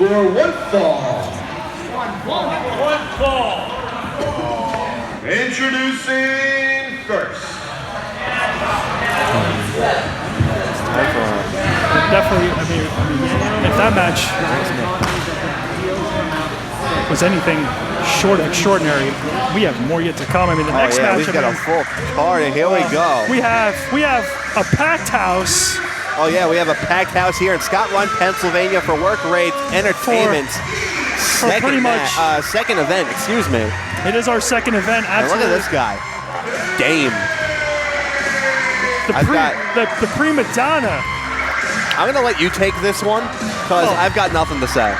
for one fall. One fall. Introducing first. Definitely, I mean, if that match was anything short of extraordinary, we have more yet to come. I mean, the next match. We've got a full card, and here we go. We have a packed house. Oh yeah, we have a packed house here in Scotrun, Pennsylvania for Workrate Entertainment. Second event, excuse me. It is our second event. Absolutely. Look at this guy, Dame. The prima donna. I'm gonna let you take this one because I've got nothing to say.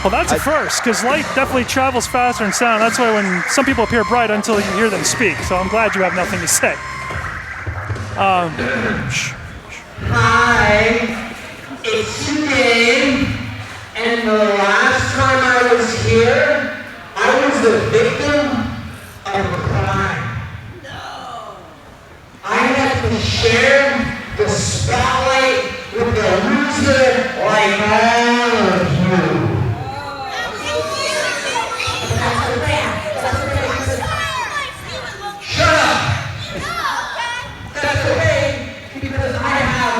Well, that's a first, because light definitely travels faster than sound. That's why when some people appear bright until you hear them speak. So I'm glad you have nothing to say. Hi, it's Dame, and the last time I was here, I was the victim of a crime. No. I had to share the spotlight with the loser like all of you. Shut up! That's okay, because I have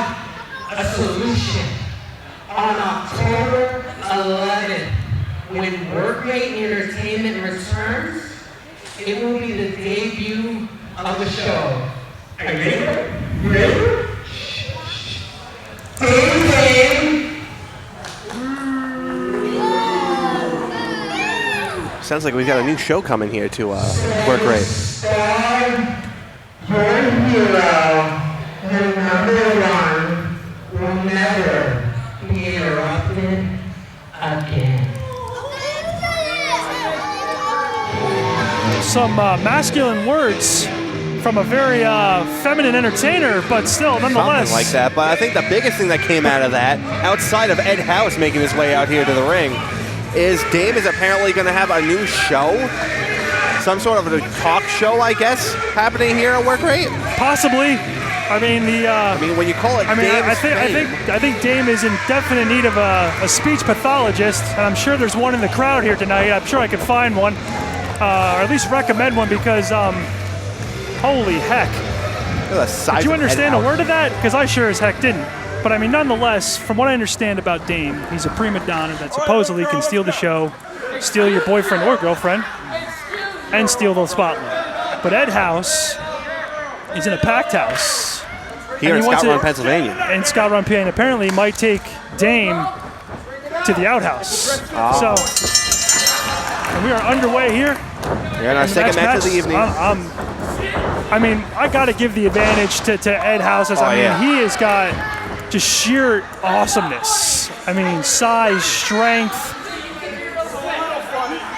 a solution. On October 11th, when Workrate Entertainment returns, it will be the debut of the show. Are you ready? You ready? Dame. Sounds like we've got a new show coming here to Workrate. Star, your hero, the number one, will never be interrupted again. Some masculine words from a very feminine entertainer, but still, nonetheless. Something like that, but I think the biggest thing that came out of that, outside of Ed House making his way out here to the ring, is Dame is apparently going to have a new show. Some sort of a talk show, I guess, happening here at Workrate? Possibly. I mean, when you call it I think Dame is in definite need of a speech pathologist, and I'm sure there's one in the crowd here tonight. I'm sure I could find one, or at least recommend one, because holy heck. Did you understand a word of that? Because I sure as heck didn't. But I mean, nonetheless, from what I understand about Dame, he's a prima donna that supposedly can steal the show, steal your boyfriend or girlfriend, and steal the spotlight. But Ed House is in a packed house. Here in Scotrun, Pennsylvania. In Scotrun, PA, and apparently might take Dame to the outhouse. So, and we are underway here. We're in our second match of the evening. I mean, I got to give the advantage to Ed House. He has got just sheer awesomeness. I mean, size, strength,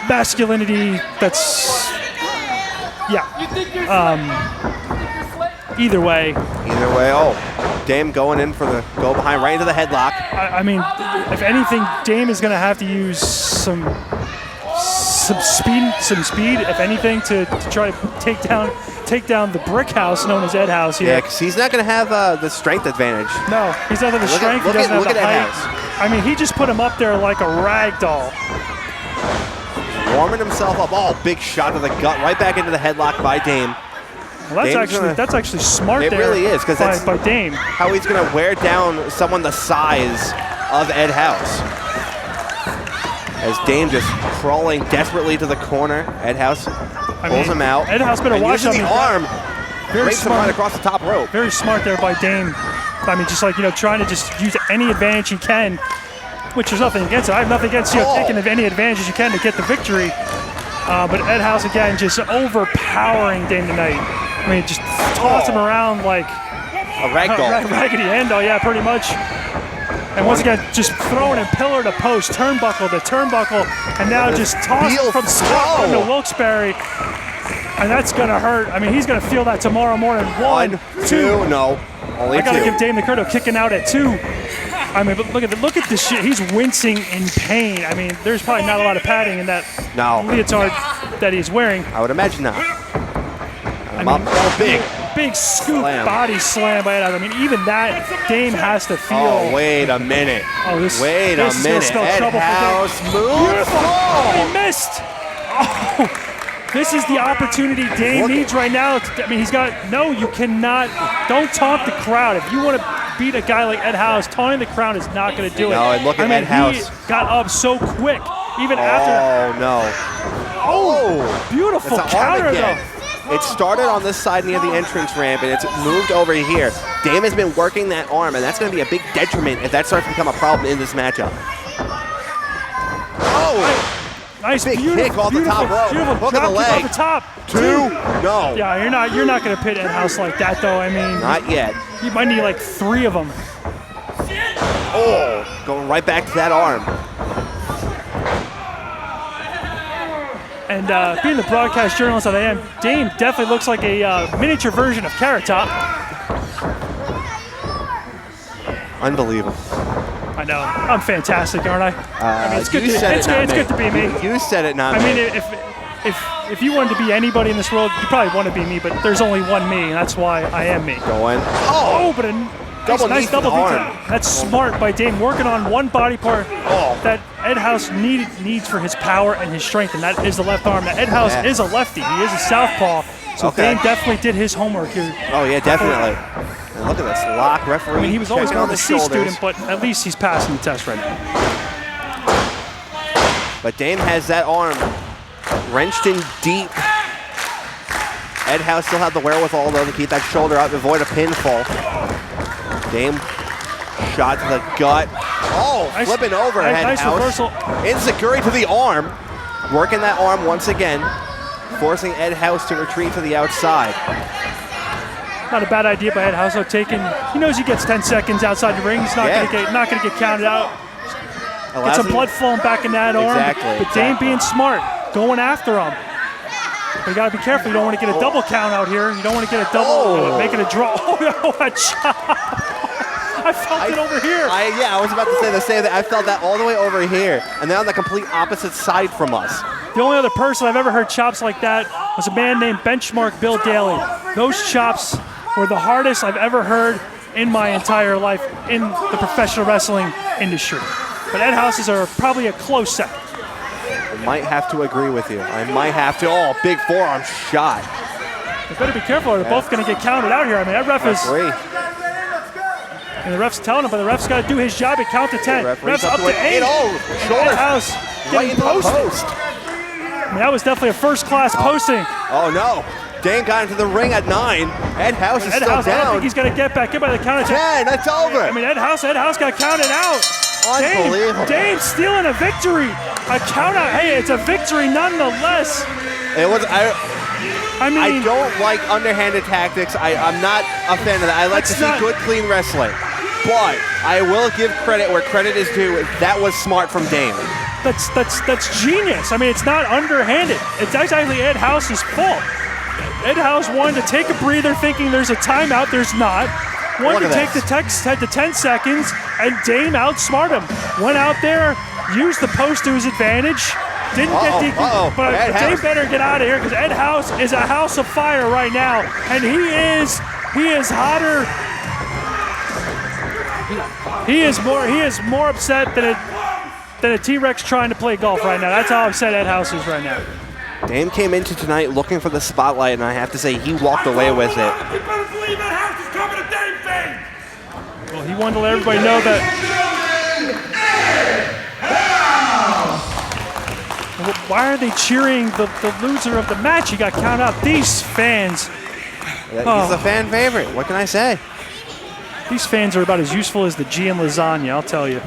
masculinity. Either way. Dame going in for the go behind, right into the headlock. I mean, if anything, Dame is going to have to use some speed, if anything, to try to take down the brick house known as Ed House here. Yeah, because he's not going to have the strength advantage. No, he's not the strength. He doesn't have the height. I mean, he just put him up there like a rag doll. Warming himself up. Oh, big shot to the gut, right back into the headlock by Dame. Well, that's actually smart. It really is, because that's by Dame. How he's going to wear down someone the size of Ed House. As Dame just crawling desperately to the corner. Ed House pulls him out. Ed House better watch using the arm. Very smart. Right across the top rope. Very smart there by Dame. I mean, just like, trying to just use any advantage he can, which there's nothing against it. I have nothing against taking any advantages you can to get the victory. But Ed House, again, just overpowering Dame tonight. I mean, just toss him around like a ragdoll. Raggedy Endo, yeah, pretty much. And once again, just throwing him pillar to post, turnbuckle to turnbuckle, and now just toss from Scotrun to Wilkes-Barre. And that's going to hurt. I mean, he's going to feel that tomorrow morning. One, two. No, only I got to give Dame the credit kicking out at 2. I mean, but look at this shit. He's wincing in pain. I mean, there's probably not a lot of padding in that leotard that he's wearing. I would imagine not. All big. big scoop Slam. body slam by Ed House. I mean, even that Dame has to feel. Oh, wait a minute. Oh, this Wait this a is gonna minute. spell Ed trouble for Dame. House moves. Beautiful. Oh. He missed. Oh, this is the opportunity Dame needs right now. I mean, he's got, no, you cannot, don't taunt the crowd. If you want to beat a guy like Ed House, taunting the crowd is not going to do it. No, and look at Ed House. He got up so quick, even after. Oh, no. Oh, beautiful It's an arm counter, again. though. It started on this side near the entrance ramp, and it's moved over here. Dame has been working that arm, and that's going to be a big detriment if that starts to become a problem in this matchup. Oh! Nice, Big beautiful, kick off the top rope. beautiful Look at drop the kick leg. off the top. 2. No. Yeah, you're not going to pit Ed House like that, though. I mean, Not yet. you might need like 3 of them. Oh, going right back to that arm. And being the broadcast journalist that I am, Dame definitely looks like a miniature version of Carrot Top. Unbelievable. I know. I'm fantastic, aren't I? I mean, it's good. You said it, not It's me. good to be me. You said it, not I me. mean, if you wanted to be anybody in this world, you probably want to be me. But there's only one me, and that's why I am me. Going. Oh, but a Double knee nice to double the beat. arm. That's smart by Dame, working on one body part that Ed House needs for his power and his strength, and that is the left arm. Now, Ed House is a lefty. He is a southpaw, so Okay. Dame definitely did his homework here. Oh, yeah, definitely. And look at this lock referee. I mean, he was always checking more on of a the C shoulders. student, but at least he's passing the test right now. But Dame has that arm wrenched in deep. Ed House still had the wherewithal, though, to keep that shoulder out and avoid a pinfall. Dame shot to the gut. Oh, Nice- flipping over. Ed nice House. reversal. Enziguri to the arm. Working that arm once again. Forcing Ed House to retreat to the outside. Not a bad idea by Ed House, though. He knows he gets 10 seconds outside the ring. He's not Yeah. going to get counted out. Get Allows some him- blood flowing back in that arm. Exactly, But Dame exactly. being smart, going after him. But you got to be careful. You don't want to get a double count out here. You don't want to get a double, make it a draw. Oh, no, a chop. I felt it over here. I was about to say the same thing. I felt that all the way over here, and then on the complete opposite side from us. The only other person I've ever heard chops like that was a man named Benchmark Bill Daly. Those chops were the hardest I've ever heard in my entire life in the professional wrestling industry. But Ed House's are probably a close second. I might have to agree with you. I might have to. Oh, big forearm shot. You better be careful. They're both going to get counted out here. I mean, that ref is, Referee. and the ref's telling him, but the ref's got to do his job and count to 10. Referee's Ref's up to 8. Oh, Ed shoulder House right getting into the posted. post. I mean, that was definitely a first-class posting. Oh, no. Dame got into the ring at 9. Ed House is Ed still House, I don't think down. he's going to get back in by the count of 10. 10, that's over. I mean, Ed House got counted out. Unbelievable. Dame stealing a victory. A count out. Hey, it's a victory nonetheless. It was. I I mean, don't like underhanded tactics. I'm not a fan of that. I like to That's see not- good, clean wrestling. But I will give credit where credit is due. That was smart from Dame. that's genius. I mean, it's not underhanded. It's actually Ed House's fault. Ed House wanted to take a breather thinking there's a timeout. There's not. Wanted Look to at take the text head to 10 seconds, and Dame outsmarted him. Went out there, used the post to his advantage. Didn't get DQ, but Ed Dame House. better get out of here because Ed House is a house of fire right now, and he is hotter. He is more upset than a T-Rex trying to play golf right now. That's how upset Ed House is right now. Dame came into tonight looking for the spotlight, and I have to say he walked away with it. You better believe that house is coming to Dame Fame. Well, he wanted to let everybody know that. Why are they cheering the loser of the match? He got counted out. These fans, He's a fan favorite. What can I say? these fans are about as useful as the G in lasagna, I'll tell you.